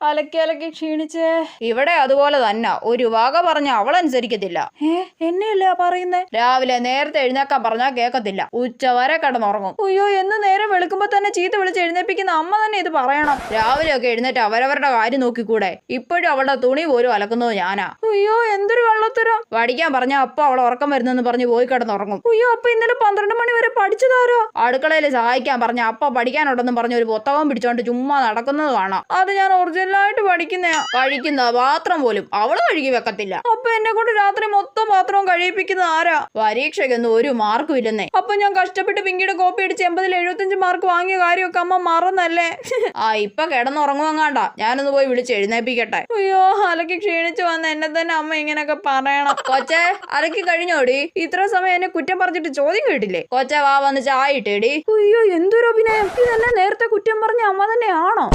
അലക്കി അലക്കി ക്ഷീണിച്ചേ. ഇവിടെ അതുപോലെ തന്നെ ഒരു വക പറഞ്ഞ അവളനുസരിക്കത്തില്ല. എന്നെയല്ല പറയുന്നേ. രാവിലെ നേരത്തെ എഴുന്നേക്കാൻ പറഞ്ഞാൽ കേൾക്കത്തില്ല. ഉച്ച വരെ കിടന്നുറങ്ങും. അയ്യോ, എന്ന് നേരം വെളുക്കുമ്പോ തന്നെ ചീത്ത വിളിച്ച് എഴുന്നേപ്പിക്കുന്ന അമ്മ തന്നെ ഇത് പറയണം. രാവിലെ ഒക്കെ എഴുന്നേറ്റ് അവരവരുടെ കാര്യം നോക്കിക്കൂടെ? ഇപ്പോഴും അവളുടെ തുണി പോലും അലക്കുന്നത് ഞാനാ. അയ്യോ, എന്തൊരു കള്ളത്തരം. പഠിക്കാൻ പറഞ്ഞാൽ അപ്പൊ അവൾ ഉറക്കം വരുന്നെന്ന് പറഞ്ഞ് പോയി കിടന്നുറങ്ങും. അയ്യോ, അപ്പൊ ഇന്നലെ 12 മണി വരെ പഠിച്ചതാരോ? അടുക്കളയിൽ സഹായിക്കാൻ പറഞ്ഞ അപ്പ പഠിക്കാനുണ്ടെന്നും പറഞ്ഞ് ഒരു പുസ്തകം പിടിച്ചോണ്ട് ചുമ്മാ നടക്കുന്നത് കാണാം. അത് ഞാൻ ഒറിജിനലായിട്ട് പഠിക്കുന്നയാ. കഴിക്കുന്ന പാത്രം പോലും അവള് കഴുകി വെക്കത്തില്ല. അപ്പൊ എന്നെ കൊണ്ട് രാത്രി മൊത്തം പാത്രവും കഴിപ്പിക്കുന്ന ആരാ? പരീക്ഷയ്ക്കൊന്നും ഒരു മാർക്കും ഇല്ലെന്നേ. അപ്പൊ ഞാൻ കഷ്ടപ്പെട്ട് പിങ്കിയുടെ കോപ്പി അടിച്ച് 80-ൽ 75 മാർക്ക് വാങ്ങിയ കാര്യമൊക്കെ അമ്മ മറന്നല്ലേ? ഇപ്പൊ കിടന്നുറങ്ങുവങ്ങാണ്ട. ഞാനൊന്ന് പോയി വിളിച്ച് എഴുന്നേപ്പിക്കട്ടെ. അയ്യോ, അലക്കി ക്ഷീണിച്ചു വന്ന എന്നെ തന്നെ അമ്മ ഇങ്ങനെയൊക്കെ പറയണം. കൊച്ചേ, അലക്കി കഴിഞ്ഞോടി? ഇത്ര സമയം എന്നെ കുറ്റം പറഞ്ഞിട്ട് ചോദ്യം കേട്ടില്ലേ? കൊച്ചേ, വാ വന്ന് ചായ ഇട്ടേടി. അയ്യോ, എന്തൊരു അഭിനയം. ഇതെന്നെ നേരത്തെ കുറ്റം പറഞ്ഞ അമ്മ തന്നെയാണോ?